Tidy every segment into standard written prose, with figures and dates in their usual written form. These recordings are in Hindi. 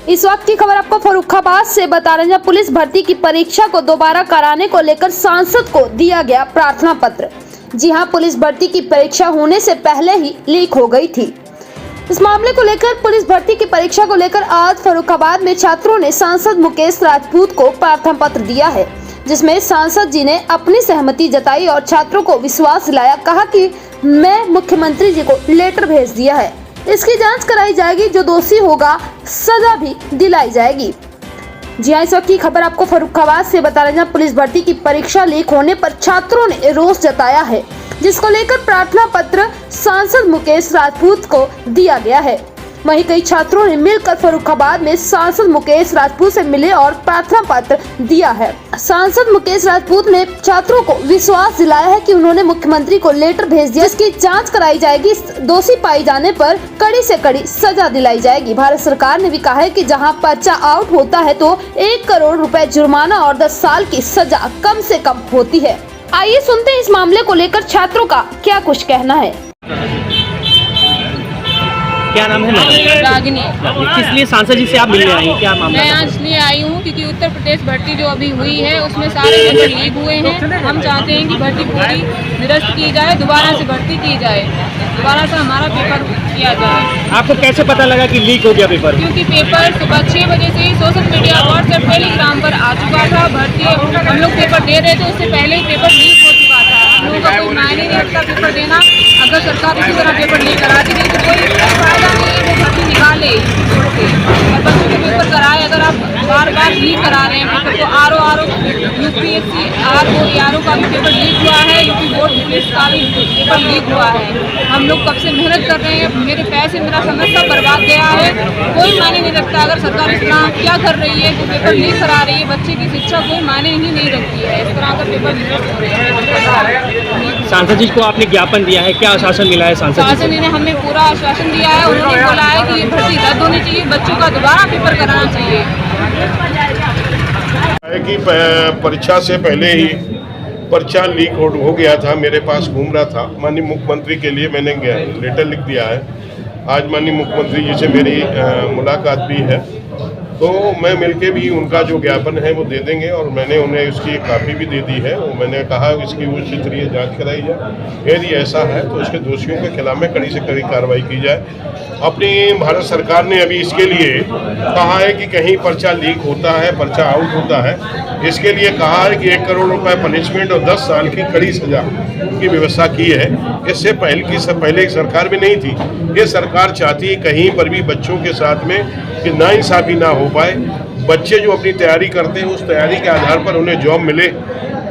इस वक्त की खबर आपको फर्रुखाबाद से बता रहे हैं। पुलिस भर्ती की परीक्षा को दोबारा कराने को लेकर सांसद को दिया गया प्रार्थना पत्र। जी हां, पुलिस भर्ती की परीक्षा होने से पहले ही लीक हो गई थी। इस मामले को लेकर पुलिस भर्ती की परीक्षा को लेकर आज फर्रुखाबाद में छात्रों ने सांसद मुकेश राजपूत को प्रार्थना पत्र दिया है, जिसमें सांसद जी ने अपनी सहमति जताई और छात्रों को विश्वास दिलाया। कहा कि मैं मुख्यमंत्री जी को लेटर भेज दिया है, इसकी जांच कराई जाएगी, जो दोषी होगा सजा भी दिलाई जाएगी। जी हां, इस वक्त की खबर आपको फर्रुखाबाद से बता रहे हैं। पुलिस भर्ती की परीक्षा लीक होने पर छात्रों ने रोष जताया है, जिसको लेकर प्रार्थना पत्र सांसद मुकेश राजपूत को दिया गया है। वहीं कई छात्रों ने मिलकर फर्रुखाबाद में सांसद मुकेश राजपूत से मिले और प्रार्थना पत्र दिया है। सांसद मुकेश राजपूत ने छात्रों को विश्वास दिलाया है कि उन्होंने मुख्यमंत्री को लेटर भेज दिया, इसकी जांच कराई जाएगी, दोषी पाए जाने पर कड़ी से कड़ी सजा दिलाई जाएगी। भारत सरकार ने भी कहा है कि जहां पर्चा आउट होता है तो 1 करोड़ रुपए जुर्माना और 10 साल की सजा कम से कम होती है। आइए सुनते हैं इस मामले को लेकर छात्रों का क्या कुछ कहना है। क्या नाम है मैडम? रागिनी। किस लिए सांसद जी से आप मिलने आई हैं? क्या मामला? मैं आज इसलिए आई हूँ क्योंकि उत्तर प्रदेश भर्ती जो अभी हुई है उसमें सारे पेपर लीक हुए हैं। हम चाहते हैं कि भर्ती पूरी निरस्त की जाए, दोबारा से भर्ती की जाए, दोबारा से हमारा पेपर किया जाए। आपको कैसे पता लगा कि लीक हो गया पेपर? क्योंकि पेपर सुबह 6 बजे से ही सोशल मीडिया, व्हाट्सएप, टेलीग्राम पर आ चुका था। भर्ती हम लोग पेपर दे रहे थे, उससे पहले ही पेपर लीक हो चुका था। हम लोगों का कोई मायने नहीं रखता पेपर देना। अगर सरकार इसी तरह पेपर लीक कराती नहीं तो कोई फायदा नहीं है, वो भर्ती निकाले और बच्चों के पेपर कराए। अगर आप बार बार लीक करा रहे हैं पेपर को, आर यूपीएससी आर का भी पेपर लीक हुआ है, यूपी बोर्ड पुलिस का भी पेपर लीक हुआ है। हम लोग कब से मेहनत कर रहे हैं, मेरे पैसे, मेरा समय सब बर्बाद गया है। कोई मायने नहीं रखता अगर सरकार इस तरह क्या कर रही है, तो पेपर लीक करा रही है। बच्चे की शिक्षा कोई मायने ही नहीं रखती है इस तरह का पेपर लीक हो रहा है। सांसद जी को आपने ज्ञापन दिया है, क्या आश्वासन मिला है सांसद जी? शासन ने हमें पूरा आश्वासन दिया है। उन्होंने बोला है कि ये भर्ती रद्द होनी चाहिए, बच्चों का दोबारा पेपर कराना चाहिए। कि परीक्षा से पहले ही पर्चा लीक हो गया था, मेरे पास घूम रहा था। माननीय मुख्यमंत्री के लिए मैंने लेटर लिख दिया है। आज माननीय मुख्यमंत्री जी से मेरी मुलाकात भी है, तो मैं मिलके भी उनका जो ज्ञापन है वो दे देंगे और मैंने उन्हें उसकी कापी भी दे दी है। वो मैंने कहा इसकी उच्च स्तरीय जांच कराई जाए, यदि ऐसा है तो उसके दोषियों के खिलाफ में कड़ी से कड़ी कार्रवाई की जाए। अपनी भारत सरकार ने अभी इसके लिए कहा है कि कहीं पर्चा लीक होता है, पर्चा आउट होता है, इसके लिए कहा है कि 1 करोड़ रुपए पनिशमेंट और 10 साल की कड़ी सजा की व्यवस्था की है। इससे पहले की सरकार भी नहीं थी। ये सरकार चाहती है कहीं पर भी बच्चों के साथ में कि नाइंसाफी ना हो पाए। बच्चे जो अपनी तैयारी करते हैं उस तैयारी के आधार पर उन्हें जॉब मिले।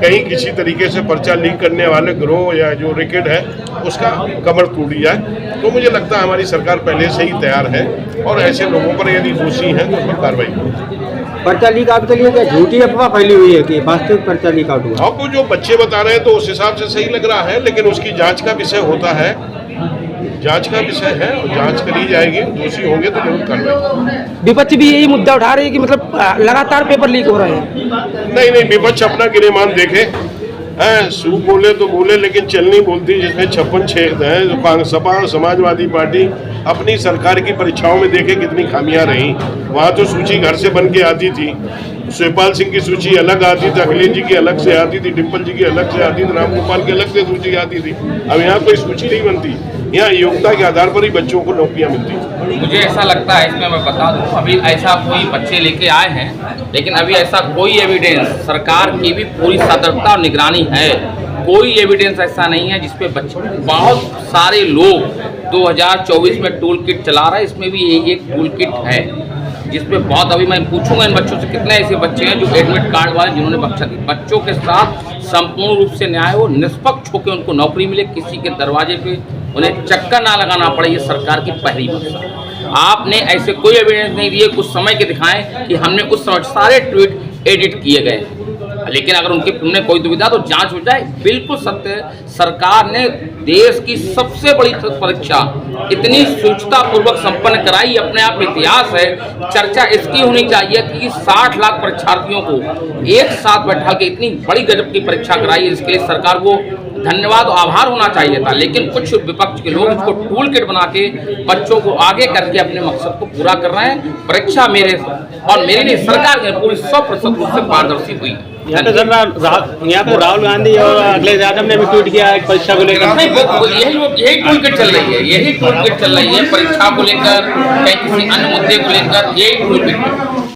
कहीं किसी तरीके से पर्चा लीक करने वाले गिरोह या जो रैकेट है उसका कमर टूट जाए। तो मुझे लगता है हमारी सरकार पहले से ही तैयार है और ऐसे लोगों पर यदि दोषी हैं तो उन पर कार्रवाई होगी। पर्चा लीक आउट के लिए क्या झूठी अफवाह फैली हुई है कि वास्तविक पर्चा लीक आउट हुआ? आपको जो बच्चे बता रहे हैं तो उस हिसाब से सही लग रहा है, लेकिन उसकी जांच का विषय होता है, जांच का विषय है और जांच करी जाएगी। दोषी होंगे तो जरूर कार्रवाई। विपक्ष भी यही मुद्दा उठा रहे हैं कि मतलब लगातार पेपर लीक हो रहे हैं। नहीं, विपक्ष अपना गिरेमान देखे। सूप बोले तो बोले, लेकिन चलनी बोलती जिसमें 56 छेद है। सपा और समाजवादी पार्टी अपनी सरकार की परीक्षाओं में देखे कितनी खामियां रही। वहाँ तो सूची घर से बन के आती थी। शिवपाल सिंह की सूची अलग आती थी, अखिलेश जी की अलग से आती थी, डिम्पल जी की अलग से आती थी, रामगोपाल की अलग से सूची आती थी। अब यहाँ कोई सूची नहीं बनती, यहाँ योग्यता के आधार पर ही बच्चों को नौकरियाँ मिलती। मुझे ऐसा लगता है, इसमें मैं बता दूं, अभी ऐसा कोई बच्चे लेके आए हैं, लेकिन अभी ऐसा कोई एविडेंस, सरकार की भी पूरी सतर्कता और निगरानी है, कोई एविडेंस ऐसा नहीं है जिसपे बच्चे, बहुत सारे लोग 2024 में टूल किट चला रहे हैं, इसमें भी यही एक टूल किट है जिसपे बहुत, अभी मैं पूछूंगा इन बच्चों से कितने ऐसे बच्चे हैं जो एडमिट कार्ड वाले जिन्होंने बच्चों के साथ संपूर्ण रूप से न्याय हो, निष्पक्ष होकर उनको नौकरी मिले, किसी के दरवाजे पे उन्हें चक्कर ना लगाना पड़े। ये सरकार की पहली मंशा। आपने ऐसे कोई एविडेंस नहीं दिए, कुछ समय के दिखाएं कि हमने उस समय सारे ट्वीट एडिट किए गए, लेकिन अगर उनमें कोई दुविधा तो जांच हो जाए। बिल्कुल सत्य है, सरकार ने देश की सबसे बड़ी परीक्षा इतनी सूचनापूर्वक संपन्न कराई, अपने आप में इतिहास है। चर्चा इसकी होनी चाहिए कि 60 लाख परीक्षार्थियों को एक साथ बैठा के इतनी बड़ी गजब की परीक्षा कराई, इसके लिए सरकार को धन्यवाद और आभार होना चाहिए था, लेकिन कुछ विपक्ष के लोग इसको टूल किट बना के बच्चों को आगे करके अपने मकसद को पूरा कर रहे हैं। परीक्षा मेरे और मेरी नहीं, सरकार के पूरी 100% रूप से पारदर्शी हुई। यहाँ पे यहाँ पे राहुल गांधी और अखिलेश यादव ने भी ट्वीट किया है परीक्षा को लेकर। यही टूल किट चल रही है, यही टूल किट चल रही है परीक्षा को लेकर, कहीं किसी अन्य मुद्दे को लेकर, यही टूल किट।